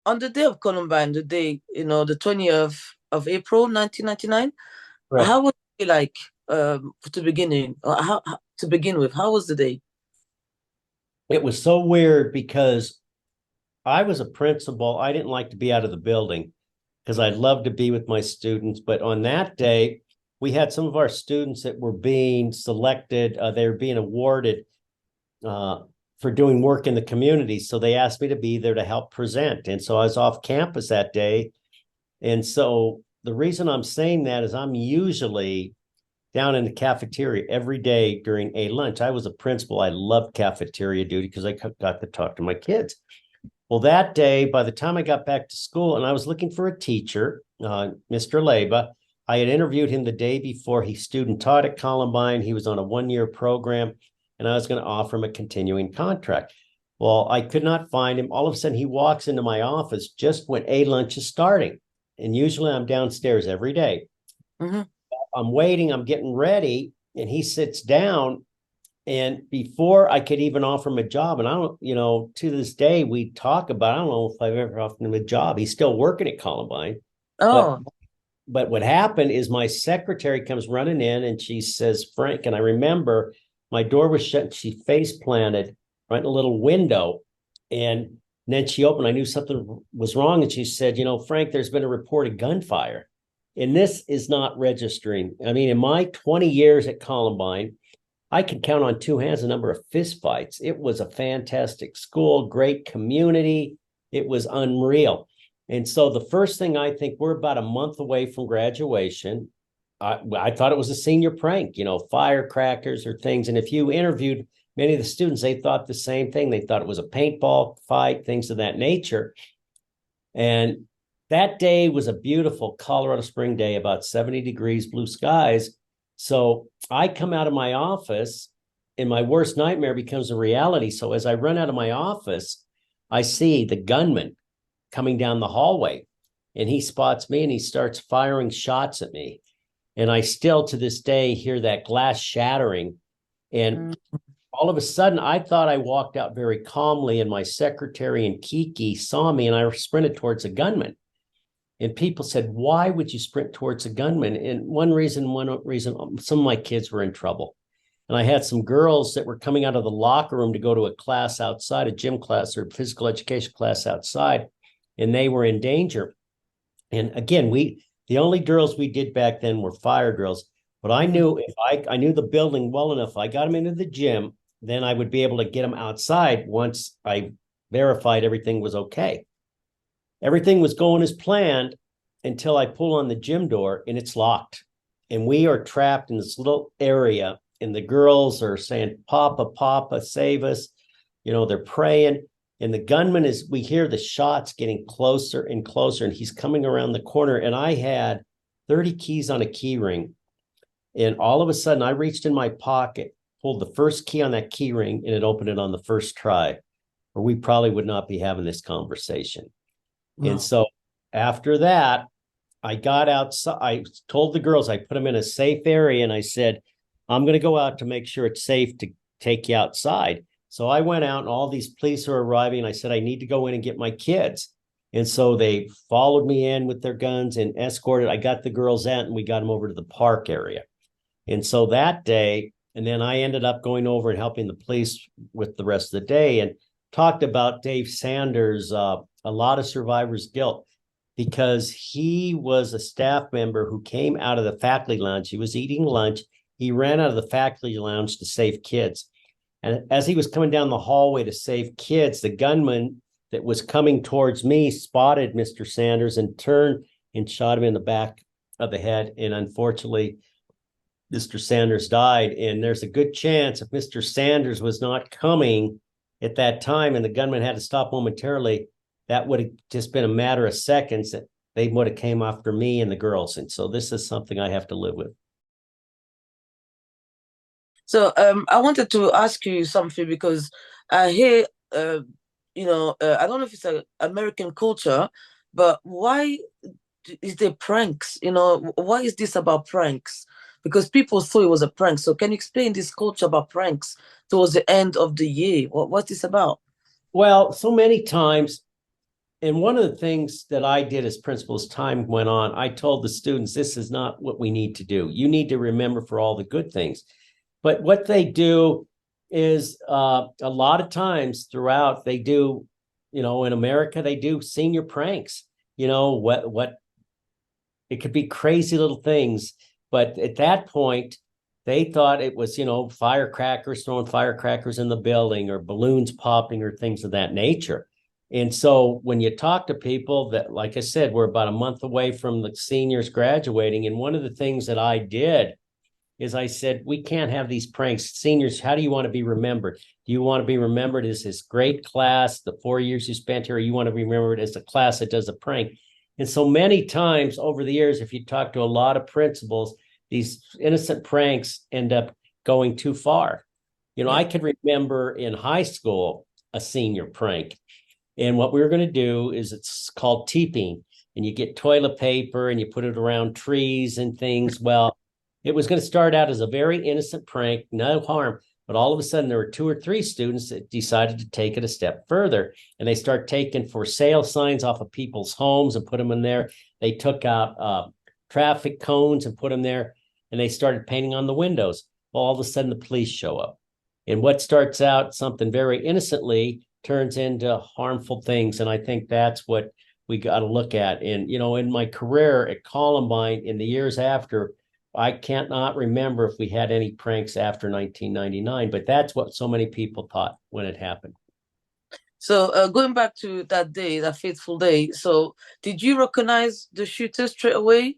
on the day of Columbine, the day, the 20th of April, 1999, Correct. how was it like to beginning? To begin with, how was the day? It was so weird because I was a principal. I didn't like to be out of the building because I love to be with my students. But on that day, we had some of our students that were being selected. They were being awarded uh, for doing work in the community. So they asked me to be there to help present. And so I was off campus that day. And so the reason I'm saying that is I'm usually down in the cafeteria every day during a lunch. I was a principal. I loved cafeteria duty because I got to talk to my kids. Well, that day, by the time I got back to school and I was looking for a teacher, Mr. Leba, I had interviewed him the day before. He student taught at Columbine. He was on a 1-year program, and I was going to offer him a continuing contract. Well, I could not find him. All of a sudden, he walks into my office just when a lunch is starting. And usually I'm downstairs every day. Hmm. I'm waiting, I'm getting ready, and he sits down. And before I could even offer him a job, and I don't, to this day, we talk about, I don't know if I've ever offered him a job. He's still working at Columbine. But Oh, but what happened is my secretary comes running in and she says, Frank, and I remember my door was shut and she face planted right in a little window. And then she opened, I knew something was wrong. And she said, Frank, there's been a reported gunfire. And this is not registering. I mean, in my 20 years at Columbine, I can count on two hands the number of fistfights. It was a fantastic school, great community. It was unreal. And so the first thing I think, we're about a month away from graduation. I thought it was a senior prank, firecrackers or things. And if you interviewed many of the students, they thought the same thing. They thought it was a paintball fight, things of that nature. And that day was a beautiful Colorado spring day, about 70 degrees, blue skies. So I come out of my office and my worst nightmare becomes a reality. So as I run out of my office, I see the gunman coming down the hallway and he spots me and he starts firing shots at me. And I still to this day hear that glass shattering. And mm. all of a sudden, I thought I walked out very calmly, and my secretary and Kiki saw me and I sprinted towards a gunman. And people said, why would you sprint towards a gunman? And one reason, some of my kids were in trouble. And I had some girls that were coming out of the locker room to go to a class outside, a gym class or physical education class outside, and they were in danger. And again, the only drills we did back then were fire drills. But I knew if I knew the building well enough, if I got them into the gym, then I would be able to get them outside once I verified everything was okay. Everything was going as planned until I pull on the gym door and it's locked. And we are trapped in this little area. And the girls are saying, Papa, Papa, save us. They're praying. And the gunman we hear the shots getting closer and closer. And he's coming around the corner. And I had 30 keys on a key ring. And all of a sudden, I reached in my pocket, pulled the first key on that key ring, and it opened it on the first try, or we probably would not be having this conversation. And No. so after that, I got outside. I told the girls, I put them in a safe area and I said, I'm going to go out to make sure it's safe to take you outside. So I went out and all these police are arriving. And I said, I need to go in and get my kids. And so they followed me in with their guns and escorted. I got the girls out and we got them over to the park area. And so that day, and then I ended up going over and helping the police with the rest of the day and talked about Dave Sanders, a lot of survivor's guilt, because he was a staff member who came out of the faculty lounge. He was eating lunch. He ran out of the faculty lounge to save kids. And as he was coming down the hallway to save kids, the gunman that was coming towards me spotted Mr. Sanders and turned and shot him in the back of the head. And unfortunately, Mr. Sanders died. And there's a good chance if Mr. Sanders was not coming at that time and the gunman had to stop momentarily, that would have just been a matter of seconds that they would have came after me and the girls. And so this is something I have to live with. So I wanted to ask you something because I hear, I don't know if it's a American culture, but why is there pranks? Why is this about pranks? Because people thought it was a prank. So can you explain this culture about pranks towards the end of the year? What's this about? Well, so many times, and one of the things that I did as principal as time went on, I told the students, this is not what we need to do. You need to remember for all the good things. But what they do is a lot of times throughout, they do, in America, they do senior pranks. What it could be crazy little things. But at that point, they thought it was, firecrackers, throwing firecrackers in the building or balloons popping or things of that nature. And so when you talk to people that, like I said, we're about a month away from the seniors graduating. And one of the things that I did is I said, we can't have these pranks. Seniors, how do you want to be remembered? Do you want to be remembered as this great class, the 4 years you spent here, or you want to be remembered as a class that does a prank? And so many times over the years, if you talk to a lot of principals, these innocent pranks end up going too far. I could remember in high school a senior prank. And what we were going to do is it's called teeping. And you get toilet paper and you put it around trees and things. Well, it was going to start out as a very innocent prank, no harm. But all of a sudden, there were 2 or 3 students that decided to take it a step further. And they start taking for sale signs off of people's homes and put them in there. They took out traffic cones and put them there. And they started painting on the windows. Well, all of a sudden, the police show up. And what starts out something very innocently turns into harmful things. And I think that's what we got to look at. And, in my career at Columbine, in the years after, I can't not remember if we had any pranks after 1999, but that's what so many people thought when it happened. So going back to that day, that fateful day, so did you recognize the shooter straight away?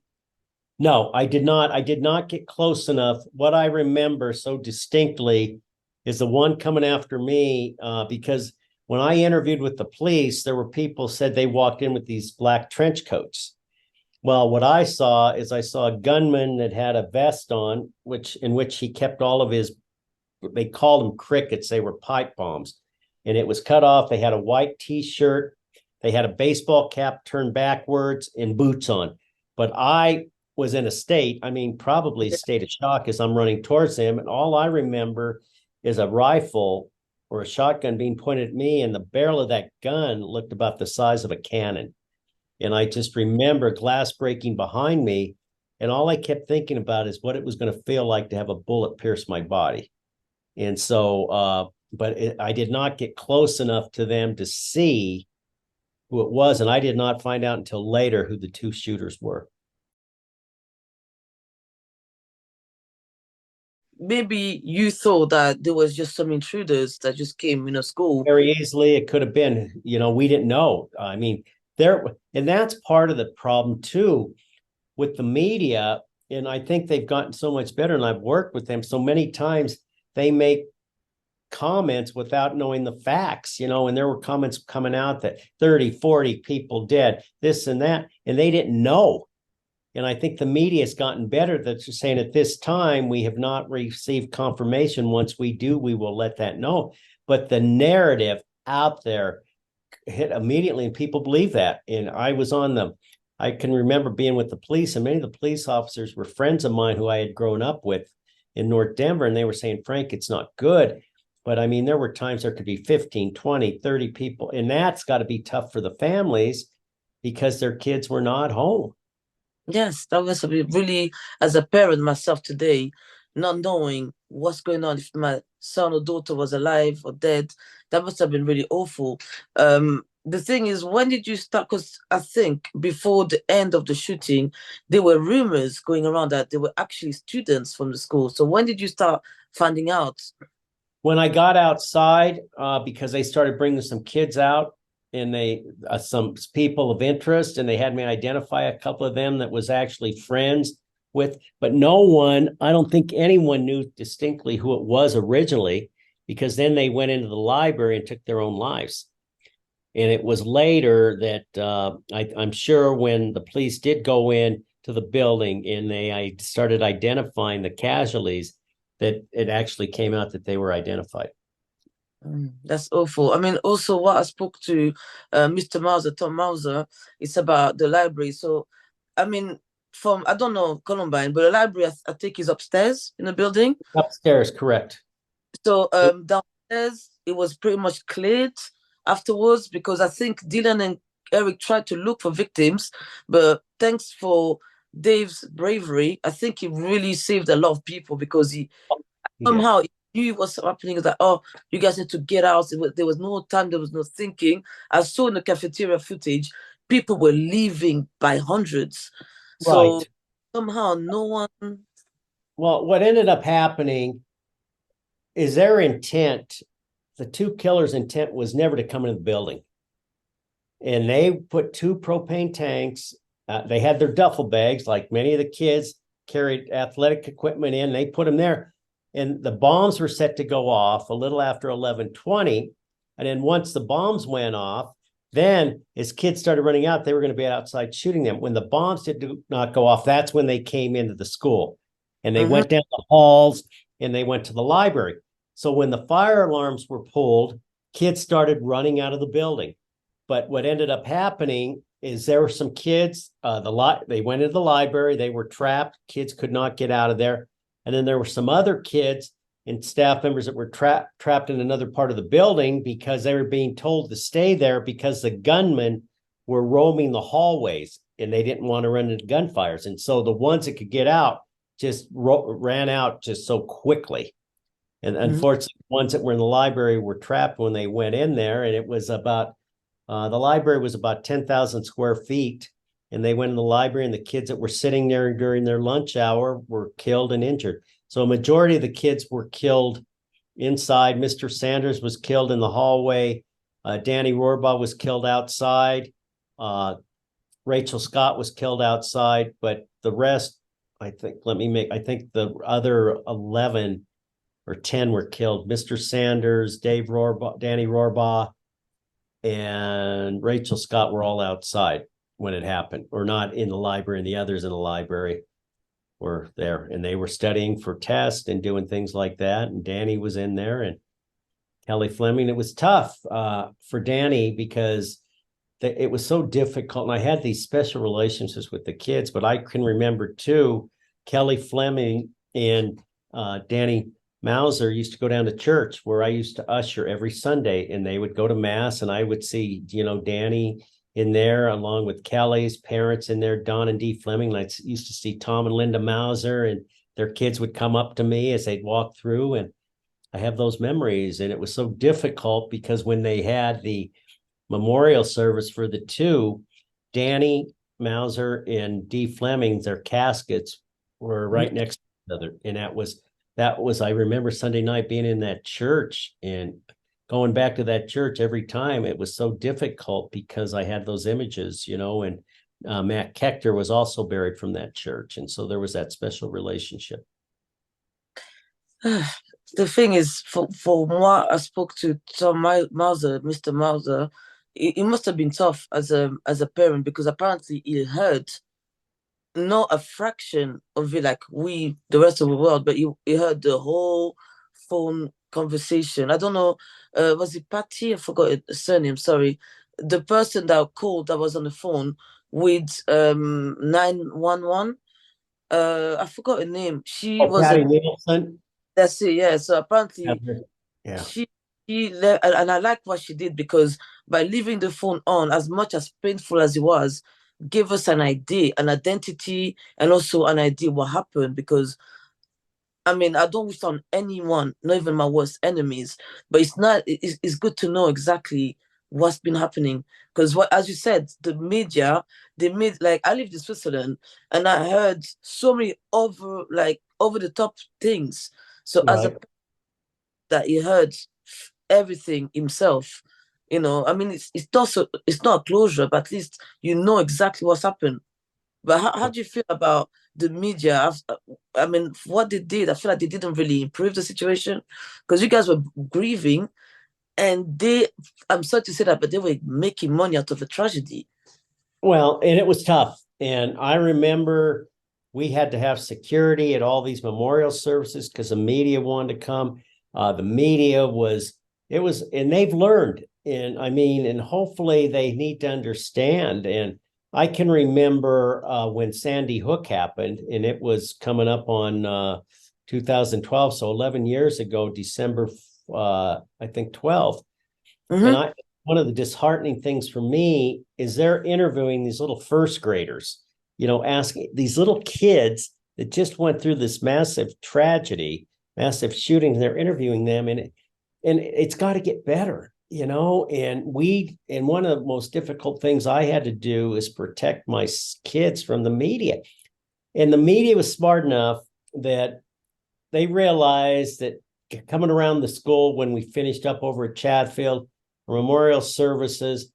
No, I did not. I did not get close enough. What I remember so distinctly is the one coming after me, because when I interviewed with the police, there were people said they walked in with these black trench coats. Well, what I saw is I saw a gunman that had a vest on, in which he kept all of his, they called them crickets, they were pipe bombs. And it was cut off. They had a white T-shirt. They had a baseball cap turned backwards and boots on. But I was in probably a state of shock as I'm running towards him. And all I remember is a rifle or a shotgun being pointed at me, and the barrel of that gun looked about the size of a cannon. And I just remember glass breaking behind me. And all I kept thinking about is what it was going to feel like to have a bullet pierce my body. And so, I did not get close enough to them to see who it was. And I did not find out until later who the 2 shooters were. Maybe you thought that there was just some intruders that just came in a school. Very easily, it could have been, we didn't know. I mean, and that's part of the problem too with the media. And I think they've gotten so much better, and I've worked with them so many times. They make comments without knowing the facts, and there were comments coming out that 30, 40 people dead, this and that, and they didn't know. And I think the media has gotten better that's just saying at this time, we have not received confirmation. Once we do, we will let that know. But the narrative out there hit immediately, and people believe that. And I can remember being with the police, and many of the police officers were friends of mine who I had grown up with in North Denver. And they were saying, Frank, it's not good. But there were times there could be 15, 20, 30 people. And that's got to be tough for the families because their kids were not home. Yes, that was really, as a parent myself today, not knowing what's going on, if my son or daughter was alive or dead, that must have been really awful. The thing is, when did you start? Because I think before the end of the shooting, there were rumors going around that there were actually students from the school. So when did you start finding out? When I got outside, because they started bringing some kids out, and they some people of interest, and they had me identify a couple of them that was actually friends with, but no one, I don't think anyone knew distinctly who it was originally, because then they went into the library and took their own lives. And it was later that I'm sure when the police did go in to the building and I started identifying the casualties, that it actually came out that they were identified. That's awful. Also what I spoke to Mr. Mauser, Tom Mauser, it's about the library. So, from, I don't know Columbine, but the library, I think, is upstairs in the building. Upstairs, correct. So downstairs, it was pretty much cleared afterwards, because I think Dylan and Eric tried to look for victims, but thanks for Dave's bravery, I think he really saved a lot of people because he He did. somehow he knew what's happening. It's like, oh, you guys need to get out. There was no time, there was no thinking. I saw in the cafeteria footage, people were leaving by hundreds. So Right. somehow no one. Well, what ended up happening is their intent, the two killers' intent was never to come into the building. And they put two propane tanks. They had their duffel bags, like many of the kids carried athletic equipment in. They put them there, and the bombs were set to go off a little after 11:20. And then once the bombs went off, then as kids started running out, they were going to be outside shooting them. When the bombs did not go off, that's when they came into the school, and they Mhm. went down the halls and they went to the library. So when the fire alarms were pulled, kids started running out of the building. But what ended up happening is there were some kids. They went into the library. They were trapped. Kids could not get out of there. And then there were some other kids and staff members that were trapped in another part of the building because they were being told to stay there because the gunmen were roaming the hallways and they didn't want to run into gunfires. And so the ones that could get out just ran out just so quickly. And Mhm. unfortunately, the ones that were in the library were trapped when they went in there. And it was about the library was about 10,000 square feet, and they went in the library, and the kids that were sitting there during their lunch hour were killed and injured. So a majority of the kids were killed inside. Mr. Sanders was killed in the hallway. Danny Rohrbaugh was killed outside. Uh, Rachel Scott was killed outside, but the rest, I think the other 11 or 10 were killed. Mr. Sanders, Dave Rohrbaugh, Danny Rohrbaugh, and Rachel Scott were all outside when it happened, or not in the library, and the others in the library were there, and they were studying for tests and doing things like that. And Danny was in there, and Kelly Fleming. It was tough for Danny because it was so difficult. And I had these special relationships with the kids, but I can remember too, Kelly Fleming and Danny Mauser used to go down to church where I used to usher every Sunday, and they would go to mass, and I would see, Danny in there along with Kelly's parents in there, Don and Dee Fleming. And I used to see Tom and Linda Mauser, and their kids would come up to me as they'd walk through, and I have those memories. And it was so difficult because when they had the memorial service for the two, Danny Mauser and Dee Fleming, their caskets were right next to each other. And that was I remember Sunday night being in that church and going back to that church every time. It was so difficult because I had those images, and Matt Kechter was also buried from that church. And so there was that special relationship. The thing is, for what I spoke to Tom Mauser, Mr. Mauser, it must have been tough as a parent because apparently he heard not a fraction of it like we the rest of the world, but he heard the whole phone conversation. I don't know, was it Patty? I forgot the surname. Sorry, the person that called that was on the phone with 911. I forgot her name. She Oh, was a Patty Nielsen. That's it. Yeah. So apparently Yeah. she she left, and I like what she did because by leaving the phone on, as much as painful as it was, gave us an idea, an identity, and also an idea what happened. Because I mean, I don't wish on anyone, not even my worst enemies, but it's not. It's good to know exactly what's been happening because what, as you said, the media, they made like I lived in Switzerland and I heard so many over the top things. So as a Right. that he heard everything himself. I mean, it's not closure, but at least you know exactly what's happened. But how do you feel about the media? I mean, what they did, I feel like they didn't really improve the situation because you guys were grieving, and I'm sorry to say that, but they were making money out of a tragedy. Well, and it was tough. And I remember we had to have security at all these memorial services because the media wanted to come. The media and they've learned. And I mean, and hopefully they need to understand. And I can remember when Sandy Hook happened, and it was coming up on 2012. So 11 years ago, December, I think 12th. And Mm-hmm. one of the disheartening things for me is they're interviewing these little first graders, asking these little kids that just went through this massive tragedy, massive shooting, and they're interviewing them, and it's got to get better, and one of the most difficult things I had to do is protect my kids from the media. And the media was smart enough that they realized that coming around the school when we finished up over at Chatfield, memorial services,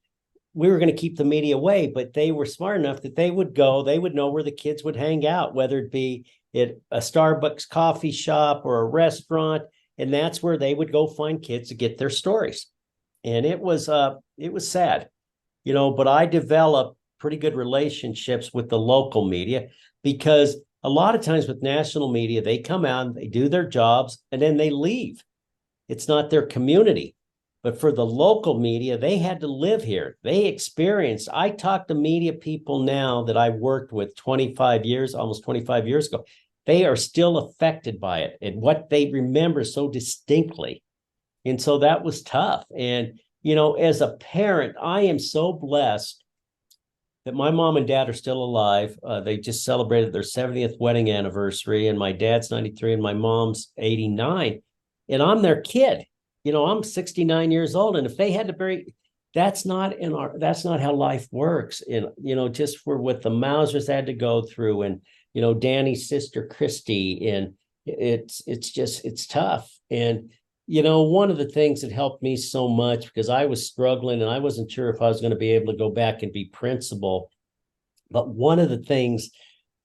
we were going to keep the media away, but they were smart enough that they would know where the kids would hang out, whether it be at a Starbucks coffee shop or a restaurant. And that's where they would go find kids to get their stories. And it was sad, but I developed pretty good relationships with the local media, because a lot of times with national media, they come out, they do their jobs, and then they leave. It's not their community. But for the local media, they had to live here. They experienced. I talk to media people now that I worked with 25 years, almost 25 years ago. They are still affected by it and what they remember so distinctly. And so that was tough. And, as a parent, I am so blessed that my mom and dad are still alive. They just celebrated their 70th wedding anniversary, and my dad's 93 and my mom's 89. And I'm their kid. I'm 69 years old. And if they had to bury, that's not how life works. And, just for what the Mausers had to go through, and, Danny's sister, Christy, and it's tough. And, one of the things that helped me so much, because I was struggling and I wasn't sure if I was going to be able to go back and be principal. But one of the things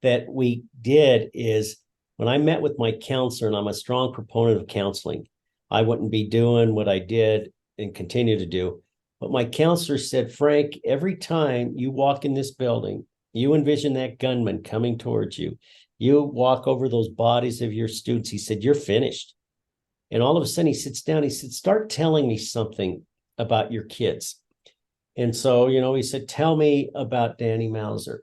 that we did is when I met with my counselor, and I'm a strong proponent of counseling, I wouldn't be doing what I did and continue to do. But my counselor said, Frank, every time you walk in this building, you envision that gunman coming towards you, you walk over those bodies of your students. He said, you're finished. And all of a sudden he sits down, he said, start telling me something about your kids. And so, he said, tell me about Danny Mauser.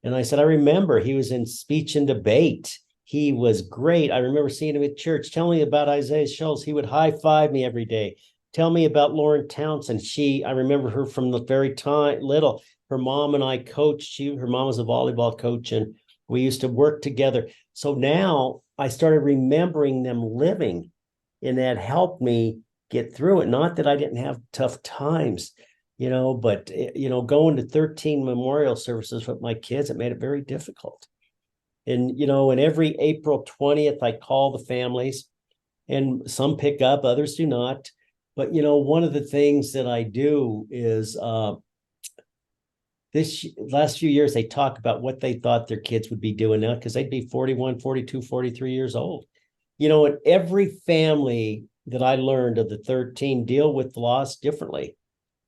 And I said, I remember he was in speech and debate. He was great. I remember seeing him at church. Tell me about Isaiah Schultz. He would high five me every day. Tell me about Lauren Townsend. I remember her from the very time little. Her mom and I coached. Her mom was a volleyball coach, and we used to work together. So now I started remembering them living, and that helped me get through it. Not that I didn't have tough times, but, going to 13 memorial services with my kids, it made it very difficult. And, and every April 20th, I call the families, and some pick up, others do not. But, one of the things that I do is this last few years, they talk about what they thought their kids would be doing now, because they'd be 41, 42, 43 years old. And every family that I learned of the 13 deal with loss differently.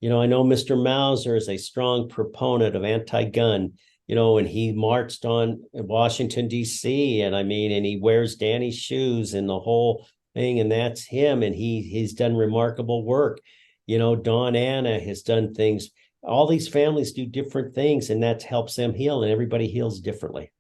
I know Mr. Mauser is a strong proponent of anti-gun, and he marched on Washington, D.C. And he wears Danny's shoes and the whole thing, and that's him. And he's done remarkable work. Dawn Anna has done things. All these families do different things, and that helps them heal, and everybody heals differently.